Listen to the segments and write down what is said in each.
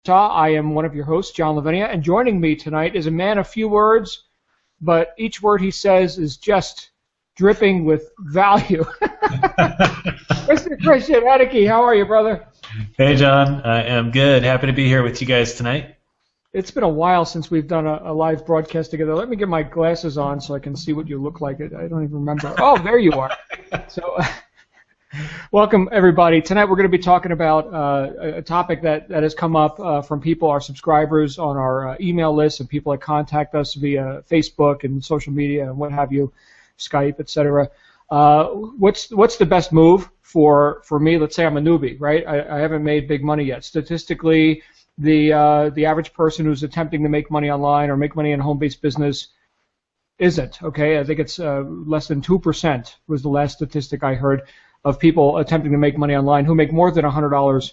Shaw. I am one of your hosts, John Lavinia, and joining me tonight is a man of few words, but each word he says is just dripping with value. Mr. Christian Henneke, how are you, brother? Hey, John. I am good. Happy to be here with you guys tonight. It's been a while since we've done a live broadcast together. Let me get my glasses on so I can see what you look like. I don't even remember. Oh, there you are. So, welcome, everybody. Tonight we're going to be talking about a topic that has come up from people, our subscribers on our email list, and people that contact us via Facebook and social media and what have you, Skype, etc. What's the best move for me? Let's say I'm a newbie, right? I haven't made big money yet. Statistically, the average person who's attempting to make money online or make money in a home-based business isn't, okay? I think it's less than 2% was the last statistic I heard of people attempting to make money online who make more than $100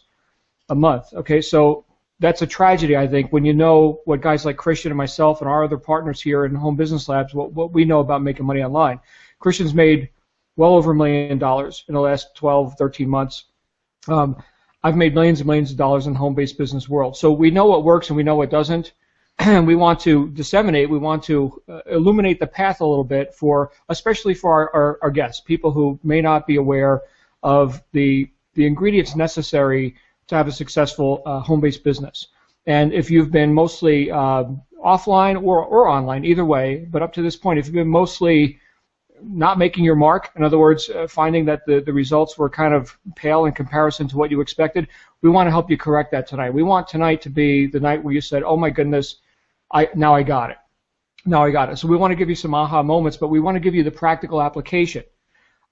a month. Okay, so that's a tragedy, I think, when you know what guys like Christian and myself and our other partners here in Home Business Labs, what we know about making money online. Christian's made well over $1 million in the last 12, 13 months. I've made millions and millions of dollars in the home-based business world. So we know what works and we know what doesn't. And we want to disseminate, we want to illuminate the path a little bit especially for our guests, people who may not be aware of the ingredients necessary to have a successful home-based business. And if you've been mostly offline or online, either way, but up to this point, if you've been mostly not making your mark, in other words, finding that the results were kind of pale in comparison to what you expected, we want to help you correct that tonight. We want tonight to be the night where you said, oh my goodness, now I got it. Now I got it. So we want to give you some aha moments, but we want to give you the practical application.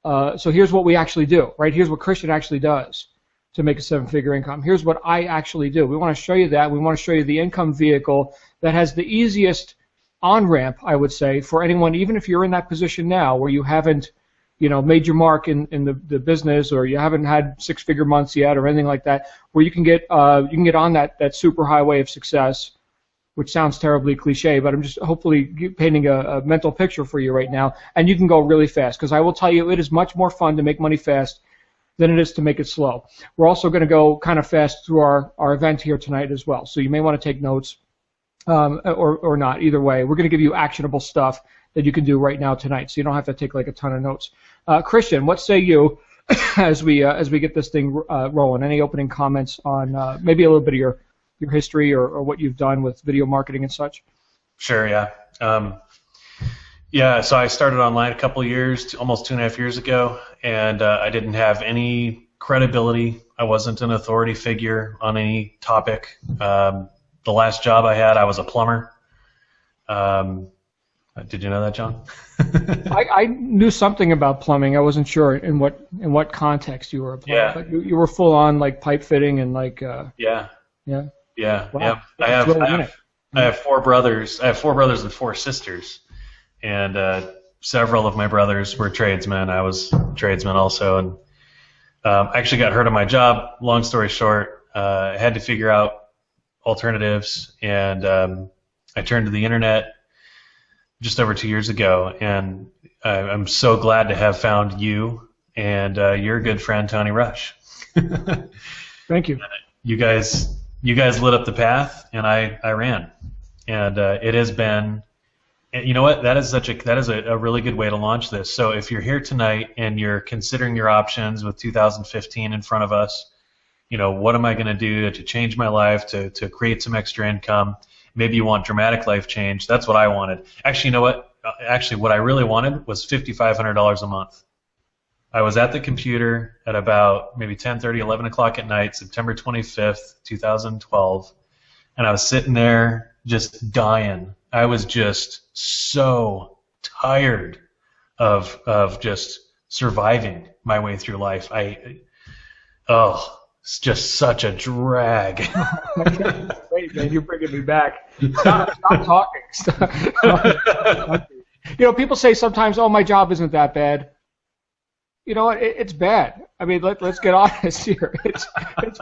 So here's what we actually do, right? Here's what Christian actually does to make a seven-figure income. Here's what I actually do. We want to show you that. We want to show you the income vehicle that has the easiest on-ramp, I would say, for anyone, even if you're in that position now where you haven't, made your mark in the business, or you haven't had six-figure months yet, or anything like that, where you can get on that super highway of success, which sounds terribly cliche, but I'm just hopefully painting a mental picture for you right now, and you can go really fast, because I will tell you it is much more fun to make money fast than it is to make it slow. We're also going to go kind of fast through our event here tonight as well, so you may want to take notes or not. Either way, we're going to give you actionable stuff that you can do right now tonight, so you don't have to take like a ton of notes. Christian, what say you as we get this thing rolling? Any opening comments on maybe a little bit of your history or what you've done with video marketing and such? Sure, yeah. So I started online a couple of years, almost 2.5 years ago, and I didn't have any credibility. I wasn't an authority figure on any topic. The last job I had, I was a plumber. Did you know that, John? I knew something about plumbing. I wasn't sure in what context you were a plumber. Yeah. But you were full on like pipe fitting and like Yeah. Wow. Yeah. I have four brothers. I have 4 brothers and 4 sisters, and several of my brothers were tradesmen. I was a tradesman also, and I actually got hurt on my job. Long story short, I had to figure out alternatives, and I turned to the internet just over 2 years ago, and I'm so glad to have found you and your good friend Tony Rush. Thank you. You guys lit up the path, and I ran, and it has been. You know what? That is a really good way to launch this. So if you're here tonight and you're considering your options with 2015 in front of us, what am I going to do to change my life, to create some extra income? Maybe you want dramatic life change. That's what I wanted. Actually, you know what? Actually, what I really wanted was $5,500 a month. I was at the computer at about maybe 10:30, 11 o'clock at night, September 25th, 2012, and I was sitting there just dying. I was just so tired of just surviving my way through life. It's just such a drag. Wait, man, you're bringing me back. Stop talking. Stop. People say sometimes, oh, my job isn't that bad. You know what? It's bad. I mean, let's get honest here. It's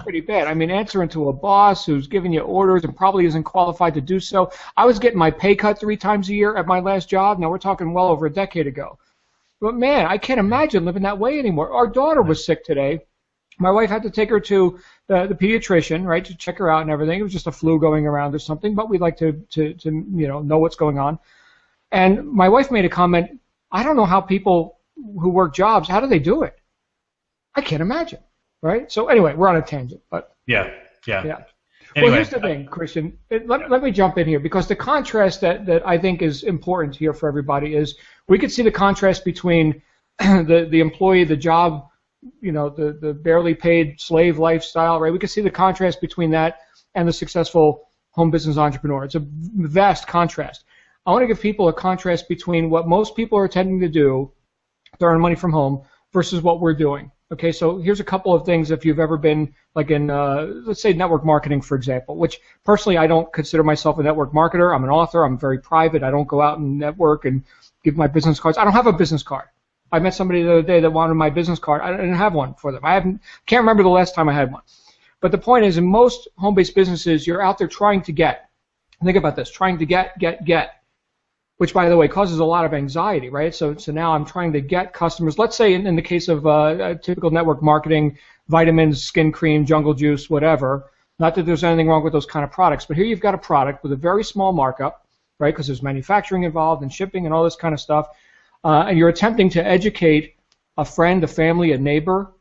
pretty bad. I mean, answering to a boss who's giving you orders and probably isn't qualified to do so. I was getting my pay cut 3 times a year at my last job. Now we're talking well over a decade ago. But man, I can't imagine living that way anymore. Our daughter was sick today. My wife had to take her to the pediatrician, right, to check her out and everything. It was just a flu going around or something, but we'd like to know what's going on. And my wife made a comment, I don't know how people who work jobs, how do they do it? I can't imagine, right? So anyway, we're on a tangent, but yeah. Anyway, well, here's the thing, Christian. Let me jump in here because the contrast that I think is important here for everybody is we could see the contrast between the employee, the job, the barely paid slave lifestyle, right? We could see the contrast between that and the successful home business entrepreneur. It's a vast contrast. I want to give people a contrast between what most people are tending to do to earn money from home versus what we're doing. Okay, so here's a couple of things if you've ever been like in, let's say, network marketing, for example, which personally I don't consider myself a network marketer. I'm an author. I'm very private. I don't go out and network and give my business cards. I don't have a business card. I met somebody the other day that wanted my business card. I didn't have one for them. Can't remember the last time I had one. But the point is, in most home-based businesses, you're out there trying to get. Think about this, trying to get, which, by the way, causes a lot of anxiety, right? So now I'm trying to get customers. Let's say in the case of typical network marketing, vitamins, skin cream, jungle juice, whatever. Not that there's anything wrong with those kind of products, but here you've got a product with a very small markup, right? Because there's manufacturing involved and shipping and all this kind of stuff. And you're attempting to educate a friend, a family, a neighbor,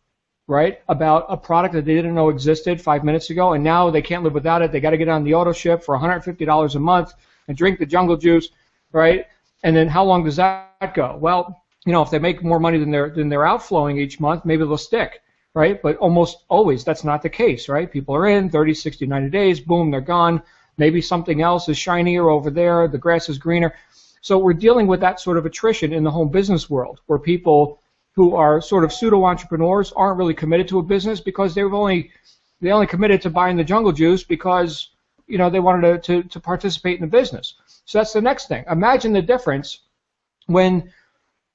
right, about a product that they didn't know existed 5 minutes ago, and now they can't live without it. They got to get on the auto ship for $150 a month and drink the jungle juice, right? And then how long does that go? Well, if they make more money than they're outflowing each month, maybe they'll stick, right? But almost always that's not the case, right? People are in 30, 60, 90 days, boom, they're gone. Maybe something else is shinier over there. The grass is greener. So we're dealing with that sort of attrition in the home business world where people who are sort of pseudo-entrepreneurs aren't really committed to a business because they only committed to buying the jungle juice because they wanted to participate in the business. So that's the next thing. Imagine the difference when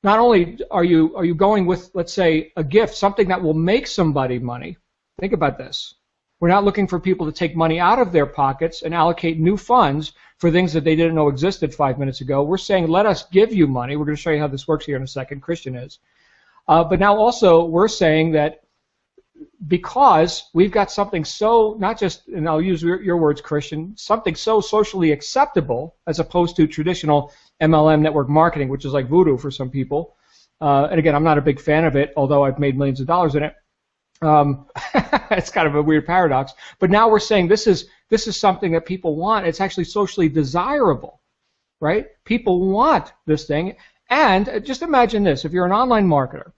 not only are you going with, let's say, a gift, something that will make somebody money. Think about this. We're not looking for people to take money out of their pockets and allocate new funds for things that they didn't know existed 5 minutes ago. We're saying, let us give you money. We're going to show you how this works here in a second. Christian is. But now also we're saying that because we've got something so, not just, and I'll use your words, Christian, something so socially acceptable as opposed to traditional MLM network marketing, which is like voodoo for some people. And again, I'm not a big fan of it, although I've made millions of dollars in it. It's kind of a weird paradox. But now we're saying this is something that people want. It's actually socially desirable, right? People want this thing. And just imagine this. If you're an online marketer,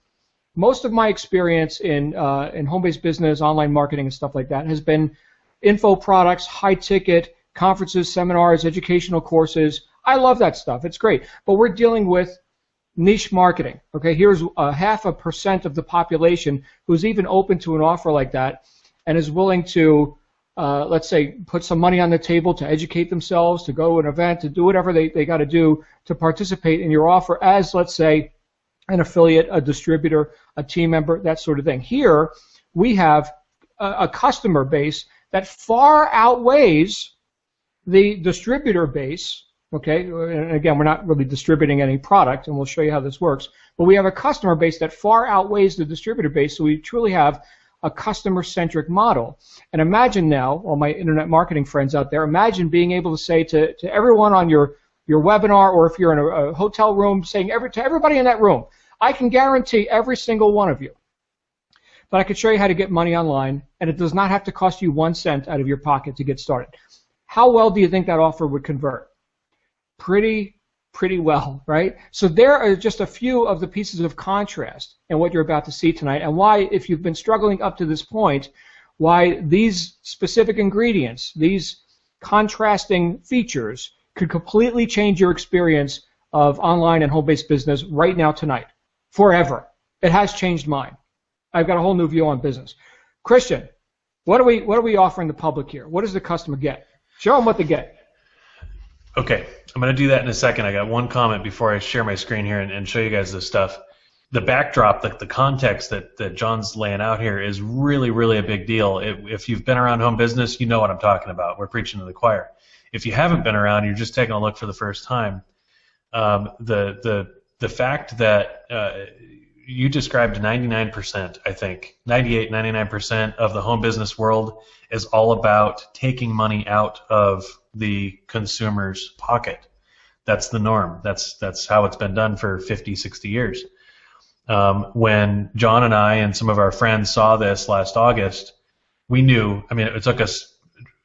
most of my experience in home-based business, online marketing, and stuff like that has been info products, high-ticket, conferences, seminars, educational courses. I love that stuff. It's great. But we're dealing with niche marketing. Okay, here's 0.5% of the population who's even open to an offer like that and is willing to, let's say, put some money on the table to educate themselves, to go to an event, to do whatever they got to do to participate in your offer as, let's say, an affiliate, a distributor, a team member, that sort of thing. Here, we have a customer base that far outweighs the distributor base. Okay, and again, we're not really distributing any product, and we'll show you how this works. But we have a customer base that far outweighs the distributor base, so we truly have a customer-centric model. And imagine now, all my internet marketing friends out there, imagine being able to say to everyone on your webinar, or if you're in a hotel room, saying to everybody in that room, I can guarantee every single one of you, but I could show you how to get money online, and it does not have to cost you 1 cent out of your pocket to get started. How well do you think that offer would convert? Pretty well, right? So there are just a few of the pieces of contrast in what you're about to see tonight, and why, if you've been struggling up to this point, why these specific ingredients, these contrasting features, could completely change your experience of online and home-based business right now tonight, forever. It has changed mine. I've got a whole new view on business. Christian, what are we offering the public here? What does the customer get? Show them what they get. Okay, I'm going to do that in a second. I got one comment before I share my screen here and show you guys this stuff. The backdrop, the context that John's laying out here is really, really a big deal. If you've been around home business, you know what I'm talking about. We're preaching to the choir. If you haven't been around, you're just taking a look for the first time. The fact that you described 99%, I think. 98, 99% of the home business world is all about taking money out of the consumer's pocket. That's the norm. That's how it's been done for 50, 60 years. When John and I and some of our friends saw this last August, we knew, I mean, it took us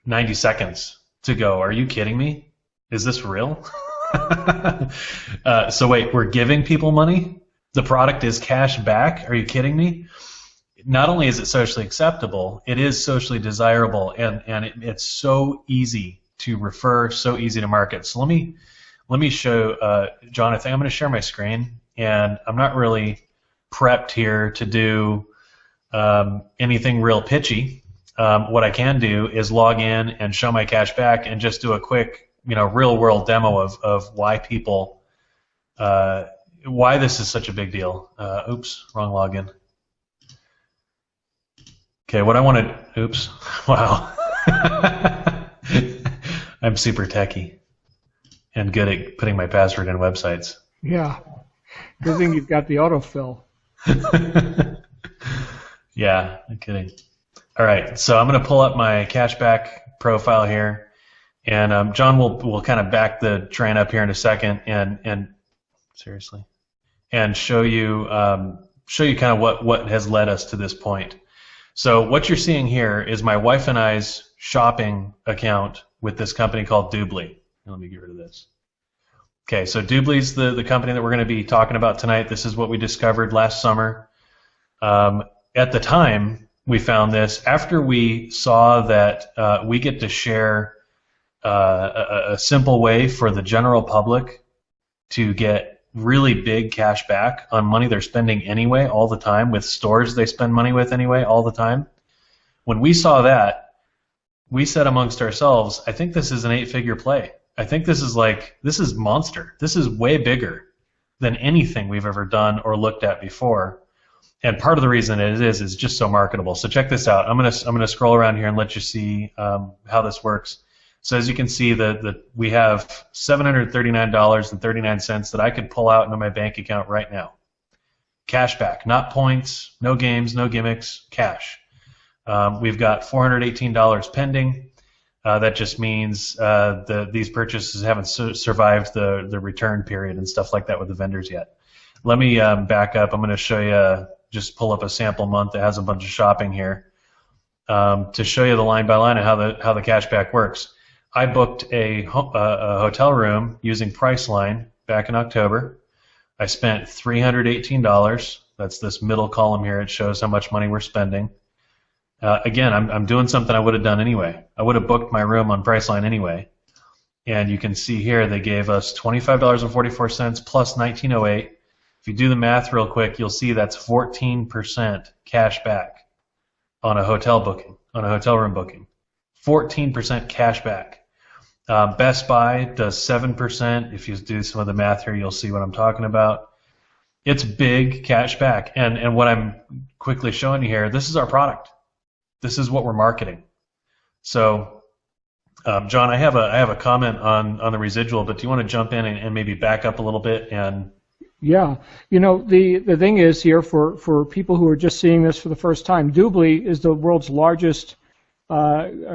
90 seconds to go, are you kidding me? Is this real? So wait, we're giving people money? The product is cash back? Are you kidding me? Not only is it socially acceptable, it is socially desirable, and it's so easy to refer, so easy to market. So let me show, John, I think I'm going to share my screen, and I'm not really prepped here to do anything real pitchy. What I can do is log in and show my cash back and just do a quick, real world demo of why people, why this is such a big deal. Oops, wrong login. Okay, what I want to, oops, wow. I'm super techie and good at putting my password in websites. Yeah, good thing you've got the autofill. Yeah, no kidding. All right, so I'm going to pull up my cashback profile here, and John will kind of back the train up here in a second, and seriously, and show you kind of what has led us to this point. So what you're seeing here is my wife and I's shopping account with this company called Doobly. Let me get rid of this. Okay, so Doobly's the company that we're going to be talking about tonight. This is what we discovered last summer. At the time we found this, after we saw that we get to share a simple way for the general public to get really big cash back on money they're spending anyway all the time with stores they spend money with anyway all the time. When we saw that, we said amongst ourselves, I think this is an 8-figure play. I think this is monster. This is way bigger than anything we've ever done or looked at before. And part of the reason it is just so marketable. So check this out. I'm gonna scroll around here and let you see how this works. So as you can see, we have $739.39 that I could pull out into my bank account right now. Cash back, not points, no games, no gimmicks, cash. We've got $418 pending. That just means these purchases haven't survived the return period and stuff like that with the vendors yet. Let me back up. I'm going to show you, just pull up a sample month that has a bunch of shopping here to show you the line by line of how the cashback works. I booked a hotel room using Priceline back in October. I spent $318. That's this middle column here. It shows how much money we're spending. Again, I'm doing something I would have done anyway. I would have booked my room on Priceline anyway. And you can see here they gave us $25.44 plus $19.08. If you do the math real quick, you'll see that's 14% cash back on a hotel booking, on a hotel room booking. 14% cash back. Best Buy does 7%. If you do some of the math here, you'll see what I'm talking about. It's big cash back. And what I'm quickly showing you here, this is our product. This is what we're marketing. So, John, I have a comment on the residual, but do you want to jump in and maybe back up a little bit and? Yeah, the thing is here for people who are just seeing this for the first time, Doobly is the world's largest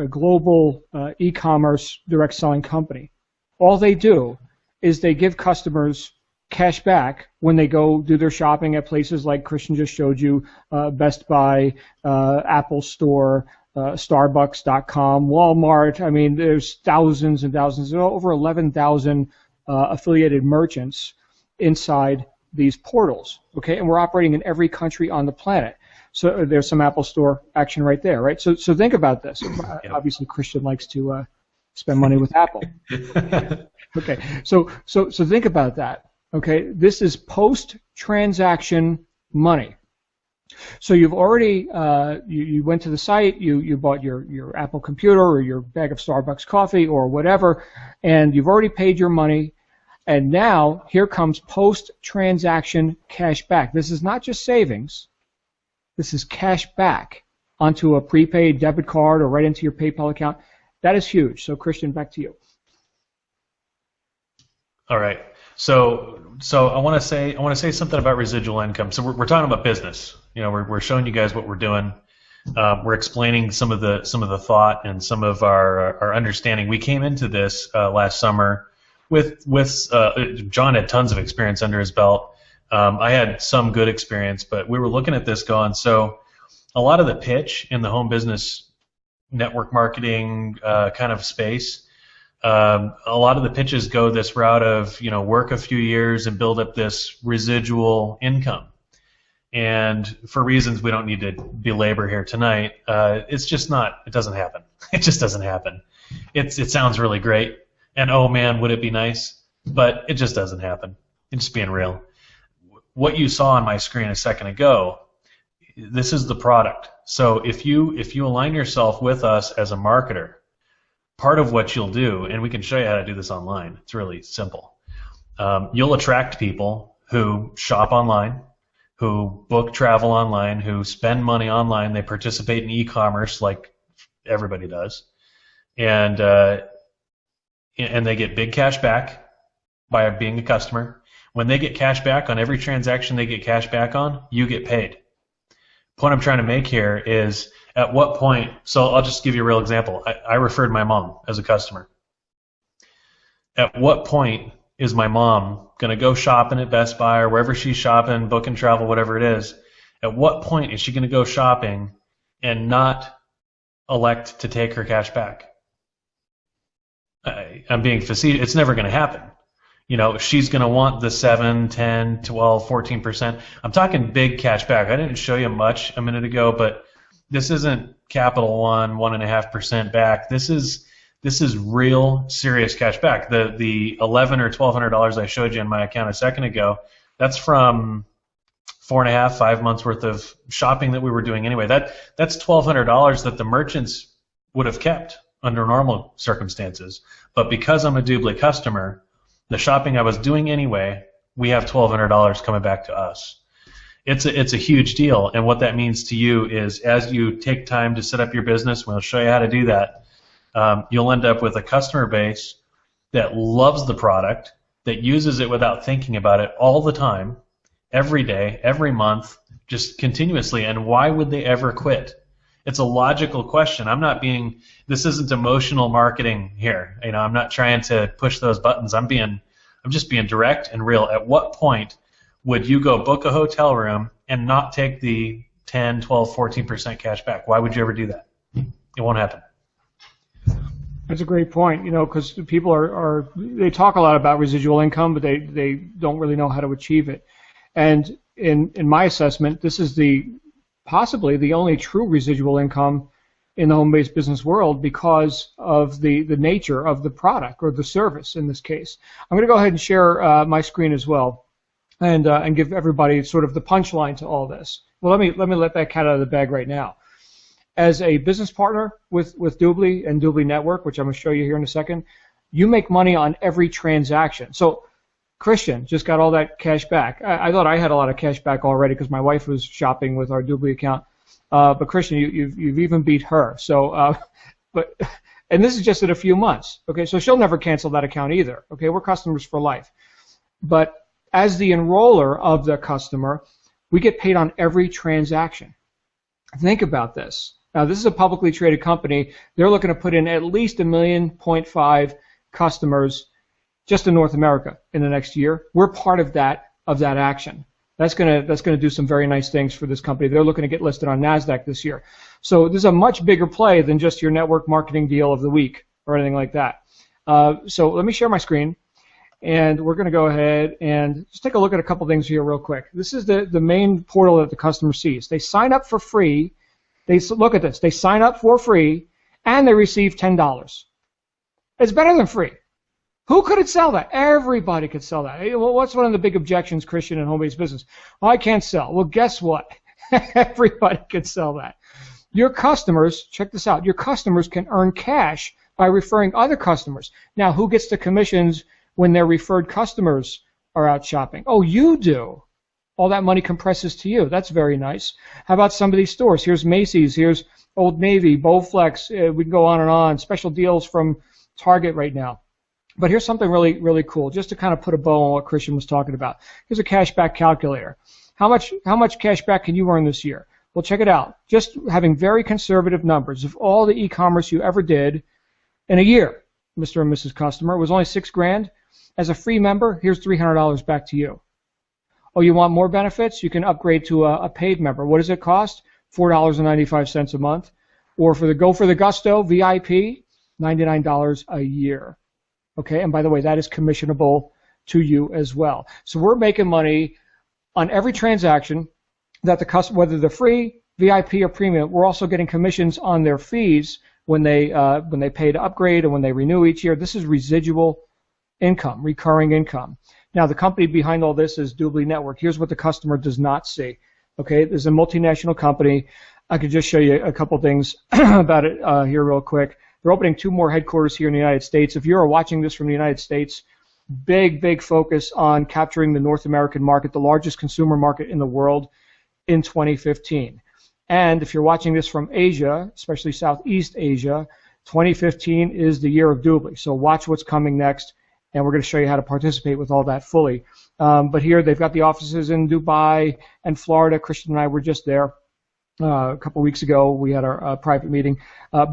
global e-commerce direct selling company. All they do is they give customers cash back when they go do their shopping at places like Christian just showed you, Best Buy, Apple Store, Starbucks.com, Walmart. I mean, there's thousands and thousands, over 11,000 affiliated merchants inside these portals. Okay, and we're operating in every country on the planet. So there's some Apple Store action right there, right? So think about this. Obviously, Christian likes to spend money with Apple. Okay, so think about that. Okay, this is post-transaction money. So you've already you went to the site, you bought your Apple computer or your bag of Starbucks coffee or whatever, and you've already paid your money. And now here comes post-transaction cash back. This is not just savings. This is cash back onto a prepaid debit card or right into your PayPal account. That is huge. So Christian, back to you. All right. So I want to say something about residual income. So we're talking about business. You know, we're showing you guys what we're doing. We're explaining some of the thought and some of our understanding. We came into this last summer with John had tons of experience under his belt. I had some good experience, but we were looking at this going, so a lot of the pitch in the home business network marketing kind of space, a lot of the pitches go this route of, you know, work a few years and build up this residual income. And for reasons we don't need to belabor here tonight, it's just not, it doesn't happen. It just doesn't happen. It sounds really great, and oh man, would it be nice, but it just doesn't happen. It's just being real. What you saw on my screen a second ago, this is the product. So if you align yourself with us as a marketer, part of what you'll do, and we can show you how to do this online, it's really simple. You'll attract people who shop online, who book travel online, who spend money online, they participate in e-commerce like everybody does, and they get big cash back by being a customer. When they get cash back on every transaction they get cash back on, you get paid. The point I'm trying to make here is, at what point, so I'll just give you a real example. I referred my mom as a customer. At what point is my mom going to go shopping at Best Buy or wherever she's shopping, book and travel, whatever it is, at what point is she going to go shopping and not elect to take her cash back? I'm being facetious. It's never going to happen. You know, she's going to want the 7, 10, 12, 14%. I'm talking big cash back. I didn't show you much a minute ago, but this isn't Capital One 1.5% back. This is real serious cash back. The $1,100 or $1,200 I showed you in my account a second ago, that's from 4.5, 5 months worth of shopping that we were doing anyway. That's $1,200 that the merchants would have kept under normal circumstances. But because I'm a Doobly customer, the shopping I was doing anyway, we have $1,200 coming back to us. It's a huge deal, and what that means to you is, as you take time to set up your business, we'll show you how to do that, you'll end up with a customer base that loves the product, that uses it without thinking about it all the time, every day, every month, just continuously. And why would they ever quit? It's a logical question. This isn't emotional marketing here. You know, I'm not trying to push those buttons. I'm just being direct and real. At what point would you go book a hotel room and not take the 10, 12, 14% cash back? Why would you ever do that? It won't happen. That's a great point, you know, because people they talk a lot about residual income, but they don't really know how to achieve it. And in my assessment, this is possibly the only true residual income in the home-based business world because of the nature of the product or the service in this case. I'm going to go ahead and share my screen as well and give everybody sort of the punchline to all this. Well, let me let that cat out of the bag right now. As a business partner with Doobly and Doobly Network, which I'm going to show you here in a second, you make money on every transaction. So Christian just got all that cash back. I thought I had a lot of cash back already because my wife was shopping with our Doobly account. But Christian, you've even beat her. So, and this is just in a few months. Okay, so she'll never cancel that account either. Okay, we're customers for life. But as the enroller of the customer, we get paid on every transaction. Think about this. Now, this is a publicly traded company. They're looking to put in at least 1.5 million customers just in North America in the next year. We're part of that action. That's gonna do some very nice things for this company. They're looking to get listed on NASDAQ this year. So this is a much bigger play than just your network marketing deal of the week or anything like that. So let me share my screen, and we're going to go ahead and just take a look at a couple things here real quick. This is the main portal that the customer sees. They sign up for free. Look at this. They sign up for free, and they receive $10. It's better than free. Who could sell that? Everybody could sell that. Well, what's one of the big objections, Christian, in home-based business? Well, I can't sell. Well, guess what? Everybody could sell that. Your customers, check this out, your customers can earn cash by referring other customers. Now, who gets the commissions when their referred customers are out shopping? Oh, you do. All that money compresses to you. That's very nice. How about some of these stores? Here's Macy's. Here's Old Navy, Bowflex. We can go on and on. Special deals from Target right now. But here's something really, really cool, just to kind of put a bow on what Christian was talking about. Here's a cashback calculator. How much cash back can you earn this year? Well, check it out. Just having very conservative numbers of all the e-commerce you ever did in a year, Mr. and Mrs. Customer, it was only $6,000. As a free member, here's $300 back to you. Oh, you want more benefits? You can upgrade to a paid member. What does it cost? $4.95 a month. Or go for the Gusto VIP, $99 a year. Okay, and by the way, that is commissionable to you as well. So we're making money on every transaction that the customer, whether they're free, VIP, or premium, we're also getting commissions on their fees when they pay to upgrade and when they renew each year. This is residual income, recurring income. Now, the company behind all this is Doobly Network. Here's what the customer does not see. Okay, there's a multinational company. I could just show you a couple things about it here real quick. They're opening 2 more headquarters here in the United States. If you're watching this from the United States, big focus on capturing the North American market, the largest consumer market in the world in 2015. And if you're watching this from Asia, especially Southeast Asia, 2015 is the year of Doobly. So watch what's coming next, and we're going to show you how to participate with all that fully. But here they've got the offices in Dubai and Florida. Christian and I were just there. A couple weeks ago, we had our private meeting.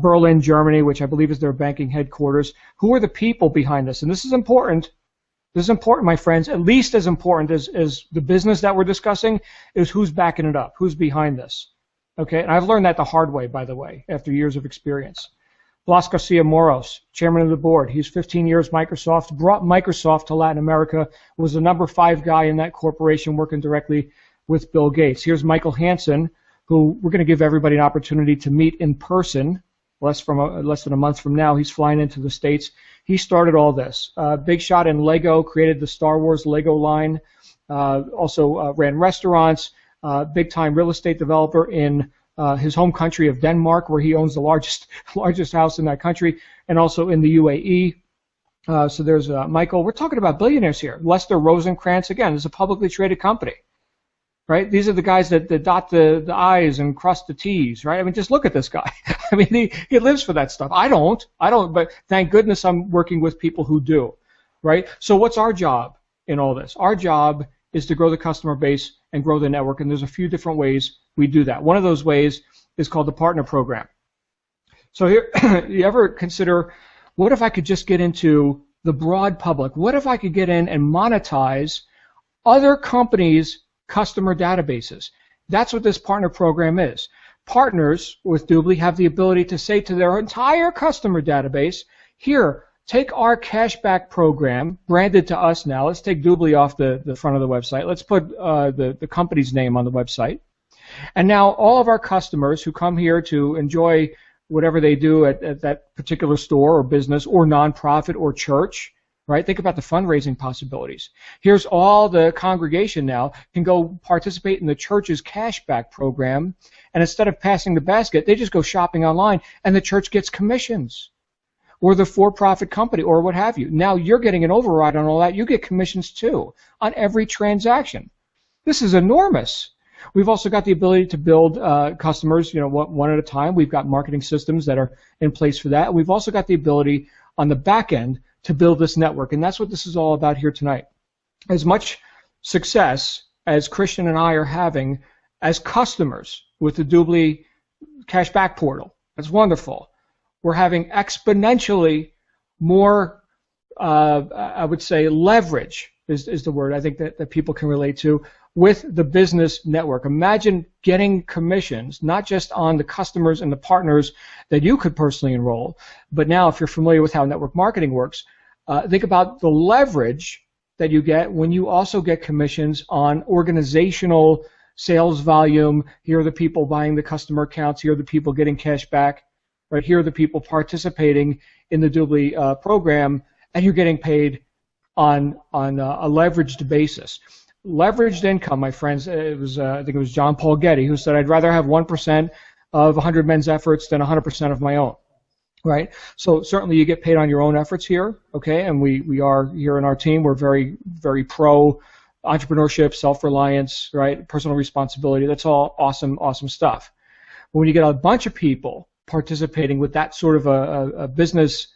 Berlin, Germany, which I believe is their banking headquarters. Who are the people behind this? And this is important. This is important, my friends. At least as important as the business that we're discussing is who's backing it up, who's behind this. Okay, and I've learned that the hard way, by the way, after years of experience. Blas Garcia Moros, chairman of the board. He's 15 years Microsoft, brought Microsoft to Latin America, was the number 5 guy in that corporation working directly with Bill Gates. Here's Michael Hansen, who we're going to give everybody an opportunity to meet in person less than a month from now. He's flying into the States. He started all this. Big shot in Lego, created the Star Wars Lego line, also ran restaurants, big-time real estate developer in his home country of Denmark, where he owns the largest house in that country, and also in the UAE. So there's Michael. We're talking about billionaires here. Lester Rosenkrantz, again, is a publicly traded company. Right? These are the guys that dot the I's and cross the T's, right? I mean, just look at this guy. I mean, he lives for that stuff. I don't, but thank goodness I'm working with people who do, right? So what's our job in all this? Our job is to grow the customer base and grow the network, and there's a few different ways we do that. One of those ways is called the partner program. So here, you ever consider, what if I could just get into the broad public? What if I could get in and monetize other companies' customer databases? That's what this partner program is. Partners with Doobly have the ability to say to their entire customer database, here, take our cashback program, branded to us now. Let's take Doobly off the front of the website. Let's put the company's name on the website. And now all of our customers who come here to enjoy whatever they do at that particular store or business or nonprofit or church, right? Think about the fundraising possibilities. Here's all the congregation now can go participate in the church's cashback program, and instead of passing the basket, they just go shopping online, and the church gets commissions, or the for-profit company, or what have you. Now you're getting an override on all that. You get commissions too on every transaction. This is enormous. We've also got the ability to build customers, one at a time. We've got marketing systems that are in place for that. We've also got the ability on the back end to build this network, and that's what this is all about here tonight. As much success as Christian and I are having as customers with the Doobly Cashback Portal, that's wonderful. We're having exponentially more, I would say, leverage is the word I think that people can relate to with the business network. Imagine getting commissions, not just on the customers and the partners that you could personally enroll, but now if you're familiar with how network marketing works, think about the leverage that you get when you also get commissions on organizational sales volume. Here are the people buying the customer accounts. Here are the people getting cash back. Right here are the people participating in the Doobly program, and you're getting paid on a leveraged basis. Leveraged income, my friends, I think it was John Paul Getty who said, I'd rather have 1% of 100 men's efforts than 100% of my own. Right? So certainly you get paid on your own efforts here, okay? And we are here in our team, we're very, very pro entrepreneurship, self-reliance, right? Personal responsibility. That's all awesome, awesome stuff. But when you get a bunch of people participating with that sort of a business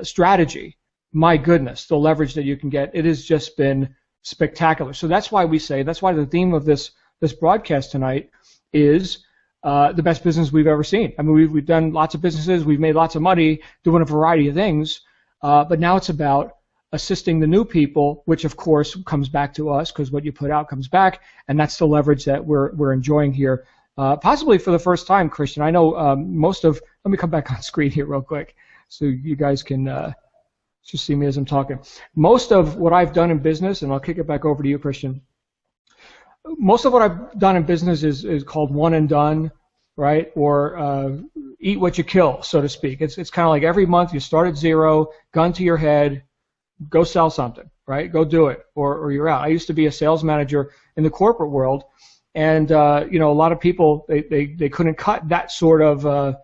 strategy, my goodness, the leverage that you can get, it has just been spectacular. So that's why that's why the theme of this broadcast tonight is the best business we've ever seen. I mean, we've done lots of businesses, we've made lots of money doing a variety of things, but now it's about assisting the new people, which of course comes back to us because what you put out comes back, and that's the leverage that we're enjoying here. Possibly for the first time, Christian. I know let me come back on screen here real quick so you guys can just see me as I'm talking. Most of what I've done in business, and I'll kick it back over to you, Christian, most of what I've done in business is called one and done, right? Or eat what you kill, so to speak. It's kind of like every month you start at zero, gun to your head, go sell something, right? Go do it, or you're out. I used to be a sales manager in the corporate world, and a lot of people they couldn't cut that sort of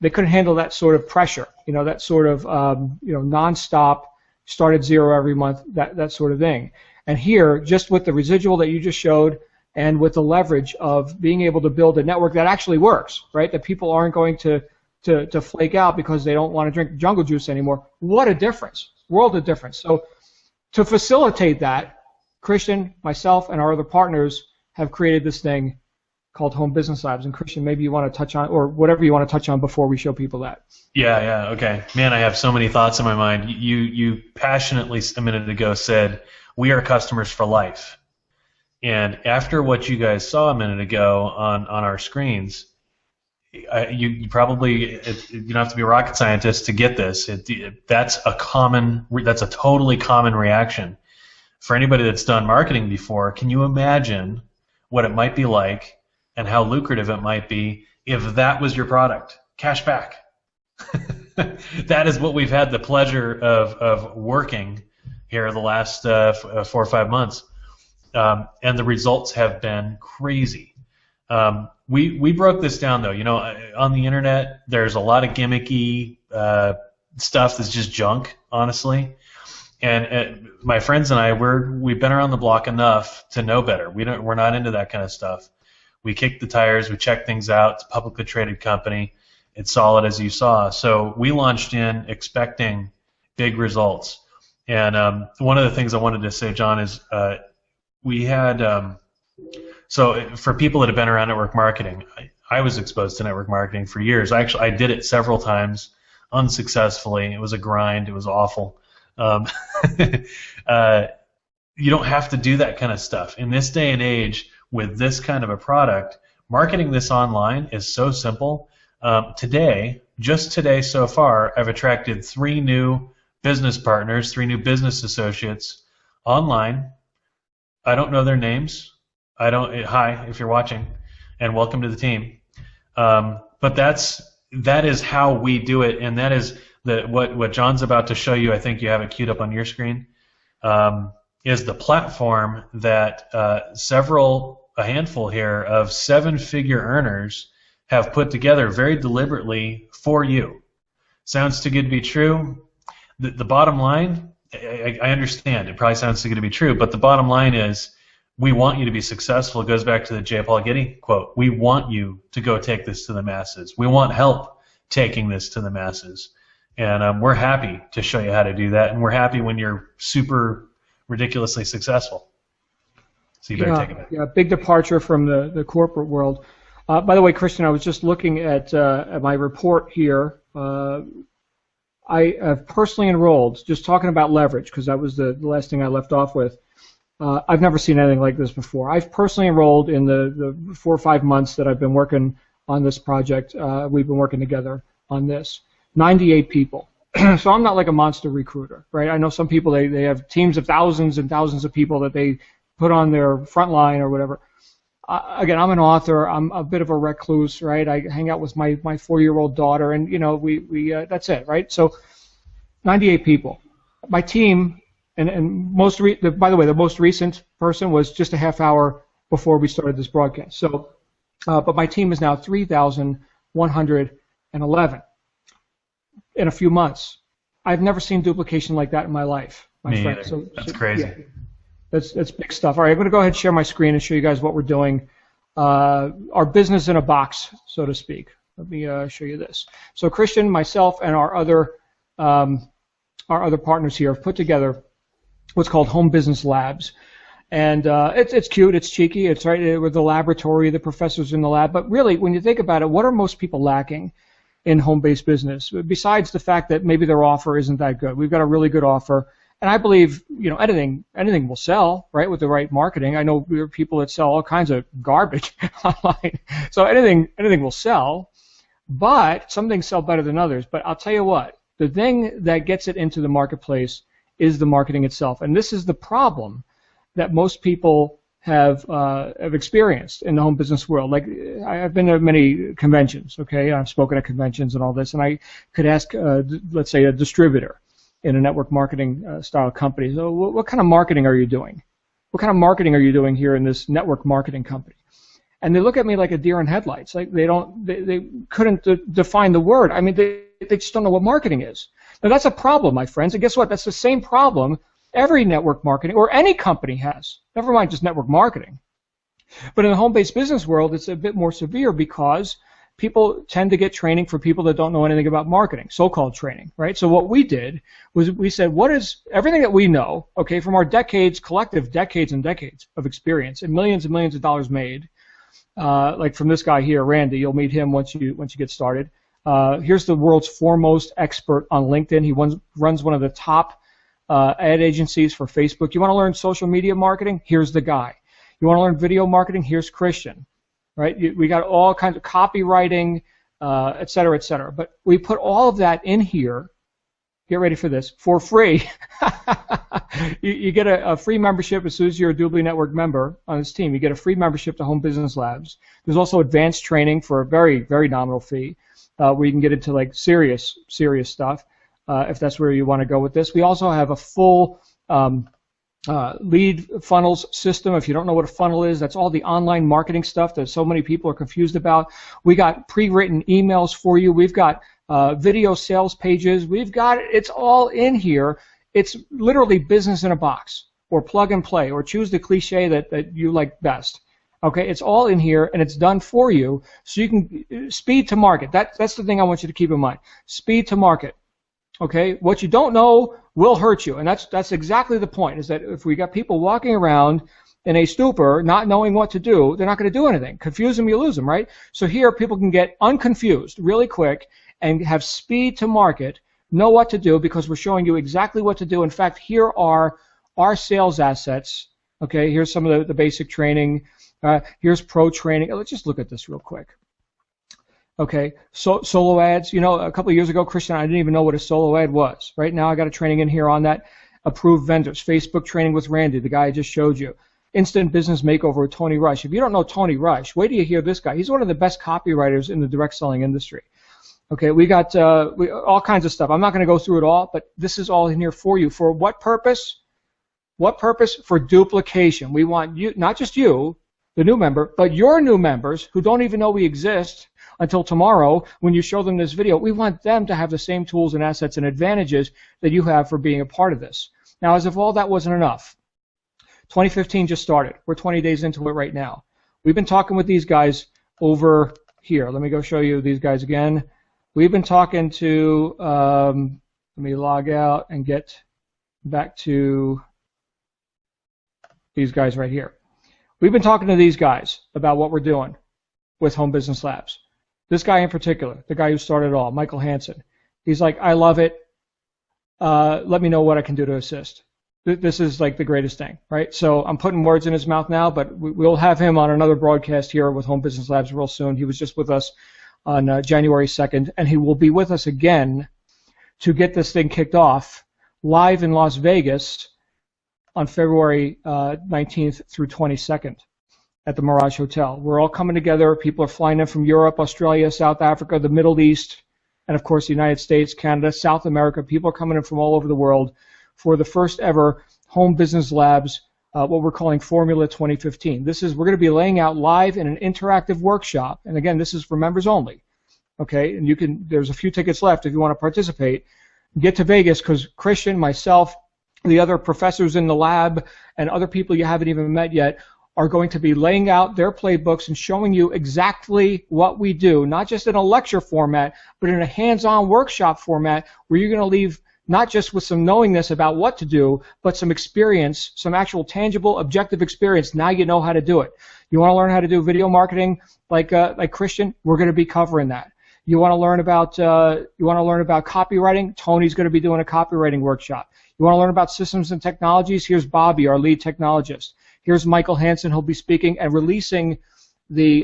they couldn't handle that sort of pressure, that sort of nonstop, start at zero every month, that sort of thing. And here, just with the residual that you just showed, and with the leverage of being able to build a network that actually works, right? That people aren't going to flake out because they don't want to drink jungle juice anymore. What a difference. World of difference. So to facilitate that, Christian, myself, and our other partners have created this thing called Home Business Labs. And Christian, maybe you want to touch on, or whatever you want to touch on before we show people that. Yeah, okay. Man, I have so many thoughts in my mind. You passionately a minute ago said, we are customers for life. And after what you guys saw a minute ago on our screens, you probably, you don't have to be a rocket scientist to get this. That's a totally common reaction. For anybody that's done marketing before, can you imagine what it might be like and how lucrative it might be if that was your product? Cash back. That is what we've had the pleasure of working here the last 4 or 5 months. And the results have been crazy. We broke this down, though. On the internet, there's a lot of gimmicky stuff that's just junk, honestly. And my friends and I, we've been around the block enough to know better. We're not into that kind of stuff. We kick the tires. We check things out. It's a publicly traded company. It's solid, as you saw. So we launched in expecting big results. And one of the things I wanted to say, John, is we had so for people that have been around network marketing, I was exposed to network marketing for years. I did it several times unsuccessfully. It was a grind. It was awful. You don't have to do that kind of stuff. In this day and age, with this kind of a product, marketing this online is so simple. Just today so far, I've attracted 3 new business partners, 3 new business associates online. I don't know their names. Hi, if you're watching, and welcome to the team. But that is how we do it, and that is what John's about to show you. I think you have it queued up on your screen. Is the platform that a handful here of 7-figure earners have put together very deliberately for you. Sounds too good to be true. The bottom line, I understand, it probably sounds too good to be true, but the bottom line is we want you to be successful. It goes back to the J. Paul Getty quote. We want you to go take this to the masses. We want help taking this to the masses. And we're happy to show you how to do that, and we're happy when you're super ridiculously successful. So you better take it back. Yeah, big departure from the corporate world. By the way, Christian, I was just looking at my report here. I have personally enrolled, just talking about leverage, because that was the last thing I left off with. I've never seen anything like this before. I've personally enrolled in the 4 or 5 months that I've been working on this project. We've been working together on this. 98 people. So I'm not like a monster recruiter, right? I know some people, they have teams of thousands and thousands of people that they put on their front line or whatever. Again, I'm an author. I'm a bit of a recluse, right? I hang out with my 4-year-old daughter, and we that's it, right? So 98 people. My team, and by the way, the most recent person was just a half hour before we started this broadcast. So, but my team is now 3,111 in a few months. I've never seen duplication like that in my life, my friend. So, that's crazy. Yeah. That's big stuff. All right, I'm going to go ahead and share my screen and show you guys what we're doing. Our business in a box, so to speak. Let me show you this. So Christian, myself, and our other our other partners here, have put together what's called Home Business Labs. And it's cute, it's cheeky, it's right with the laboratory, the professors in the lab. But really, when you think about it, what are most people lacking in home-based business? Besides the fact that maybe their offer isn't that good. We've got a really good offer. And I believe, anything will sell, right, with the right marketing. I know there are people that sell all kinds of garbage online. So anything will sell, but some things sell better than others. But I'll tell you what, the thing that gets it into the marketplace is the marketing itself. And this is the problem that most people have experienced in the home business world. Like, I've been to many conventions, okay? I've spoken at conventions and all this, and I could ask, let's say, a distributor in a network marketing style company, so what kind of marketing are you doing? What kind of marketing are you doing here in this network marketing company? And they look at me like a deer in headlights. Like they couldn't define the word. I mean, they just don't know what marketing is. Now that's a problem, my friends. And guess what? That's the same problem every network marketing or any company has. Never mind just network marketing. But in the home-based business world, it's a bit more severe because people tend to get training for people that don't know anything about marketing, so-called training, right? So what we did was we said, what is everything that we know, okay, from our collective decades and decades of experience and millions of dollars made, like from this guy here, Randy, you'll meet him once you get started. Here's the world's foremost expert on LinkedIn. He runs one of the top ad agencies for Facebook. You want to learn social media marketing? Here's the guy. You want to learn video marketing? Here's Christian. Right? We got all kinds of copywriting, et cetera, et cetera. But we put all of that in here, get ready for this, for free. You get a free membership as soon as you're a Doobly Network member on this team. You get a free membership to Home Business Labs. There's also advanced training for a very, very nominal fee where you can get into like serious stuff if that's where you want to go with this. We also have a full lead funnels system. If you don't know what a funnel is, that's all the online marketing stuff that so many people are confused about. We got pre-written emails for you. We've got video sales pages. We've got it's all in here. It's literally business in a box, or plug and play, or choose the cliche that you like best. Okay, it's all in here and it's done for you, so you can speed to market. That's the thing I want you to keep in mind. Speed to market. Okay, what you don't know will hurt you, and that's exactly the point. Is that if we got people walking around in a stupor, not knowing what to do, they're not going to do anything. Confuse them, you lose them, right? So here, people can get unconfused really quick and have speed to market, know what to do because we're showing you exactly what to do. In fact, here are our sales assets. Okay, here's some of the basic training. Here's pro training. Let's just look at this real quick. Okay, so solo ads. A couple of years ago, Christian, I didn't even know what a solo ad was. Right now, I got a training in here on that. Approved vendors. Facebook training with Randy, the guy I just showed you. Instant business makeover with Tony Rush. If you don't know Tony Rush, wait till you hear this guy. He's one of the best copywriters in the direct selling industry. Okay, we got all kinds of stuff. I'm not going to go through it all, but this is all in here for you. For what purpose? What purpose? For duplication. We want you, not just you, the new member, but your new members who don't even know we exist until tomorrow when you show them this video. We want them to have the same tools and assets and advantages that you have for being a part of this. Now, as if all that wasn't enough, 2015 just started. We're 20 days into it right now. We've been talking with these guys over here. Let me go show you these guys again. We've been talking to, let me log out and get back to these guys right here. We've been talking to these guys about what we're doing with Home Business Labs. This guy in particular, the guy who started it all, Michael Hansen, he's like, I love it. Let me know what I can do to assist. This is like the greatest thing, right? So I'm putting words in his mouth now, but we'll have him on another broadcast here with Home Business Labs real soon. He was just with us on January 2nd, and he will be with us again to get this thing kicked off live in Las Vegas on February 19th through 22nd at the Mirage Hotel. We're all coming together. People are flying in from Europe, Australia, South Africa, the Middle East, and of course the United States, Canada, South America. People are coming in from all over the world for the first ever Home Business Labs, what we're calling Formula 2015. We're going to be laying out live in an interactive workshop, and again, this is for members only. Okay, and there's a few tickets left if you want to participate. Get to Vegas because Christian, myself, the other professors in the lab, and other people you haven't even met yet are going to be laying out their playbooks and showing you exactly what we do, not just in a lecture format, but in a hands-on workshop format where you're going to leave not just with some knowingness about what to do, but some experience, some actual tangible, objective experience. Now you know how to do it. You want to learn how to do video marketing like Christian? We're going to be covering that. You want to learn about copywriting? Tony's going to be doing a copywriting workshop. You want to learn about systems and technologies? Here's Bobby, our lead technologist. Here's Michael Hansen, who'll be speaking and releasing the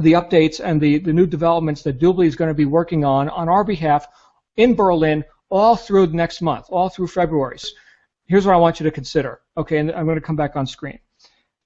updates and the new developments that Doobly is going to be working on our behalf in Berlin all through next month, all through February. Here's what I want you to consider. Okay, and I'm going to come back on screen.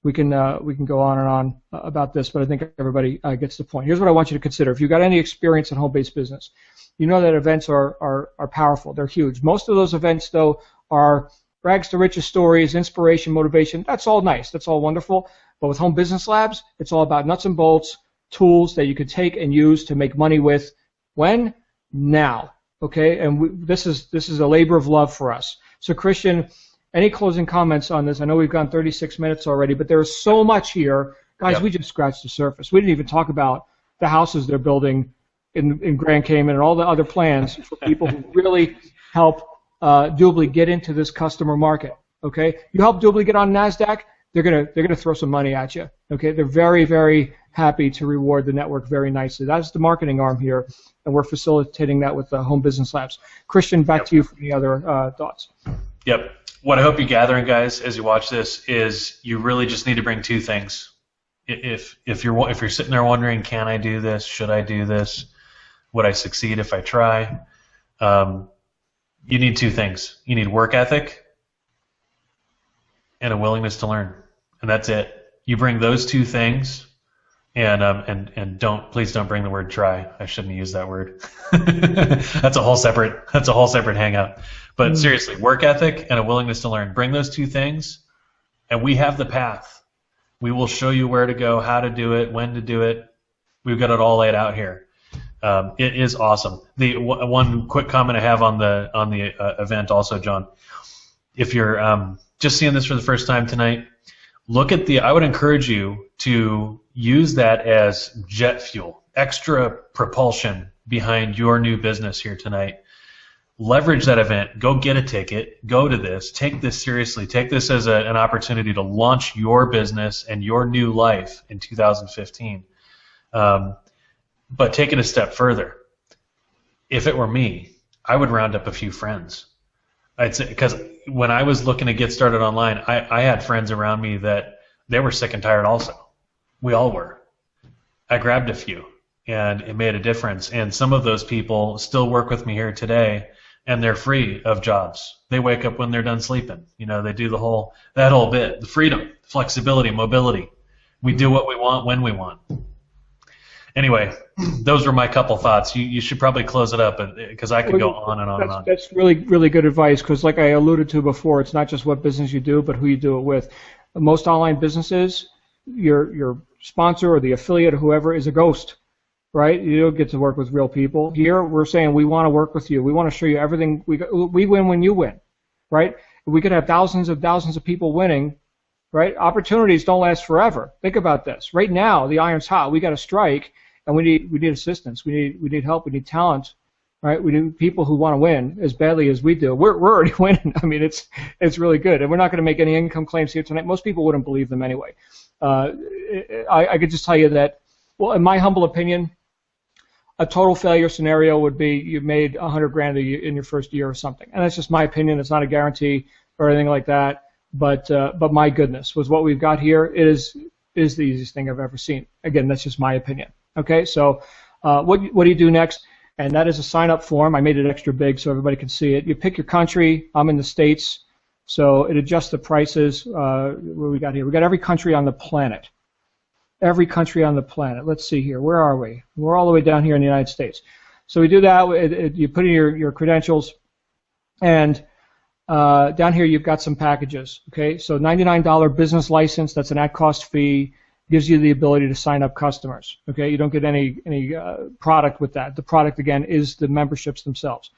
We can go on and on about this, but I think everybody gets the point. Here's what I want you to consider. If you've got any experience in home-based business, you know that events are powerful. They're huge. Most of those events, though, are rags to riches stories, inspiration, motivation. That's all nice. That's all wonderful. But with Home Business Labs, it's all about nuts and bolts, tools that you can take and use to make money with. When? Now. Okay? And this is a labor of love for us. So, Christian, any closing comments on this? I know we've gone 36 minutes already, but there is so much here. Guys, we just scratched the surface. We didn't even talk about the houses they're building in Grand Cayman and all the other plans for people who really help Doobly get into this customer market. Okay? You help Doobly get on NASDAQ, they're gonna throw some money at you. Okay? They're very, very happy to reward the network very nicely. That's the marketing arm here, and we're facilitating that with the Home Business Labs. Christian, back to you for any other thoughts. Yep. What I hope you're gathering, guys, as you watch this, is you really just need to bring two things. If you're sitting there wondering, can I do this? Should I do this? Would I succeed if I try? You need two things. You need work ethic and a willingness to learn, and that's it. You bring those two things, and please don't bring the word try. I shouldn't use that word. That's a whole separate hangout. But seriously, work ethic and a willingness to learn. Bring those two things, and we have the path. We will show you where to go, how to do it, when to do it. We've got it all laid out here. It is awesome. The one quick comment I have on the event also, John, if you're just seeing this for the first time tonight, I would encourage you to use that as jet fuel, extra propulsion behind your new business here tonight. Leverage that event. Go get a ticket. Go to this. Take this seriously. Take this as an opportunity to launch your business and your new life in 2015. But take it a step further. If it were me, I would round up a few friends. I'd say, because when I was looking to get started online, I had friends around me that they were sick and tired also. We all were. I grabbed a few, and it made a difference. And some of those people still work with me here today, and they're free of jobs. They wake up when they're done sleeping. You know, they do that whole bit, the freedom, flexibility, mobility. We do what we want when we want. Anyway, those were my couple thoughts. You should probably close it up because I could go on and on and on. That's really, really good advice because, like I alluded to before, it's not just what business you do, but who you do it with. Most online businesses, your sponsor or the affiliate or whoever is a ghost, right? You don't get to work with real people. Here, we're saying we want to work with you. We want to show you everything. We win when you win, right? We could have thousands of people winning, right? Opportunities don't last forever. Think about this. Right now, the iron's hot. We got to strike. And we need assistance. We need help. We need talent, right? We need people who want to win as badly as we do. We're already winning. I mean, it's really good. And we're not going to make any income claims here tonight. Most people wouldn't believe them anyway. I could just tell you that, well, in my humble opinion, a total failure scenario would be you made $100,000 in your first year or something. And that's just my opinion. It's not a guarantee or anything like that. But my goodness, with what we've got here, it is the easiest thing I've ever seen. Again, that's just my opinion. Okay, so what do you do next? And that is a sign-up form. I made it extra big so everybody can see it. You pick your country. I'm in the States, so it adjusts the prices. What we got here? We got every country on the planet. Every country on the planet. Let's see here. Where are we? We're all the way down here in the United States. So we do that. You put in your credentials, and down here you've got some packages. Okay, so $99 business license. That's an at-cost fee. Gives you the ability to sign up customers. Okay, you don't get any product with that. The product again is the memberships themselves.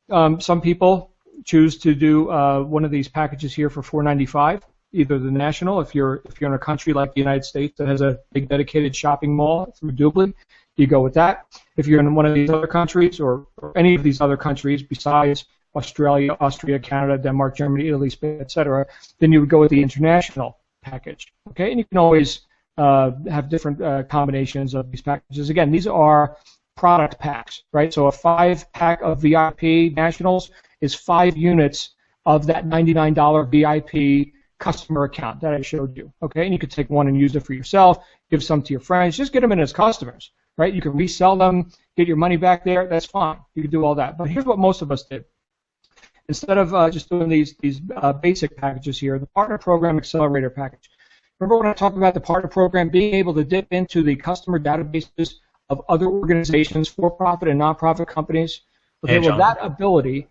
Some people choose to do one of these packages here for $4.95. Either the national, if you're in a country like the United States that has a big dedicated shopping mall through Doobly, you go with that. If you're in one of these other countries or any of these other countries besides Australia, Austria, Canada, Denmark, Germany, Italy, Spain, etc., then you would go with the international package. Okay, and you can always have different combinations of these packages. Again, these are product packs, right? So a 5-pack of VIP Nationals is 5 units of that $99 VIP customer account that I showed you. Okay, and you could take one and use it for yourself, give some to your friends, just get them in as customers, right? You can resell them, get your money back there. That's fine. You can do all that. But here's what most of us did. Instead of just doing these basic packages here, the Partner Program Accelerator package. Remember when I talked about the Partner Program being able to dip into the customer databases of other organizations, for-profit and non-profit companies? Okay, well, that ability.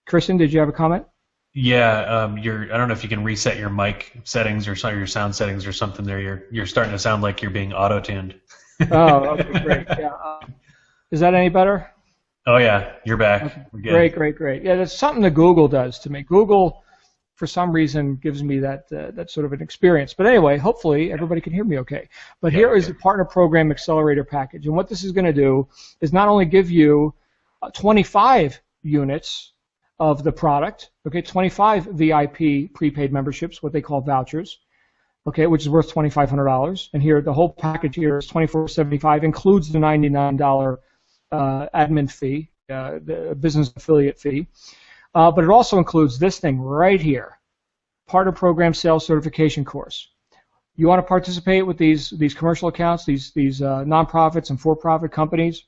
Christian, did you have a comment? Yeah, I don't know if you can reset your mic settings or your sound settings or something there. You're starting to sound like you're being auto-tuned. Oh, okay, great. Yeah. Is that any better? Oh yeah, you're back. Okay. Great. Yeah, that's something that Google does to me. Google, for some reason, gives me that sort of an experience. But anyway, hopefully everybody can hear me okay. But here is the Partner Program Accelerator package, and what this is going to do is not only give you 25 units of the product, okay, 25 VIP prepaid memberships, what they call vouchers, okay, which is worth $2,500. And here, the whole package here is $24.75, includes the $99 admin fee, the business affiliate fee, but it also includes this thing right here, Partner Program Sales Certification Course. You want to participate with these commercial accounts, these nonprofits and for-profit companies,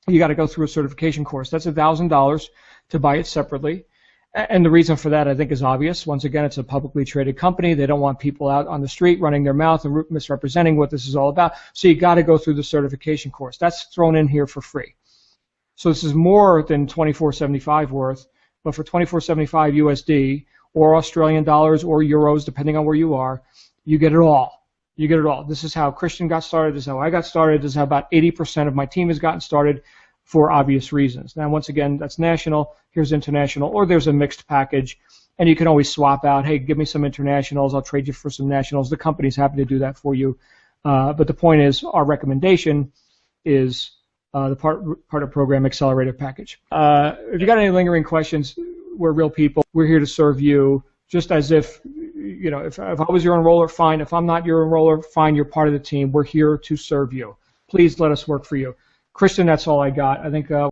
you got to go through a certification course. That's $1,000 to buy it separately. And the reason for that, I think, is obvious. Once again, it's a publicly traded company. They don't want people out on the street running their mouth and misrepresenting what this is all about. So you got to go through the certification course. That's thrown in here for free. So this is more than $24.75 worth, but for $24.75 USD or Australian dollars or euros, depending on where you are, you get it all. You get it all. This is how Christian got started. This is how I got started. This is how about 80% of my team has gotten started, for obvious reasons. Now, once again, that's national. Here's international, or there's a mixed package, and you can always swap out. Hey, give me some internationals. I'll trade you for some nationals. The company's happy to do that for you. But the point is, our recommendation is the Partner Program Accelerator package. If you got any lingering questions, we're real people. We're here to serve you, just as if, you know, if I was your enroller, fine. If I'm not your enroller, fine. You're part of the team. We're here to serve you. Please let us work for you. Christian, that's all I got. I think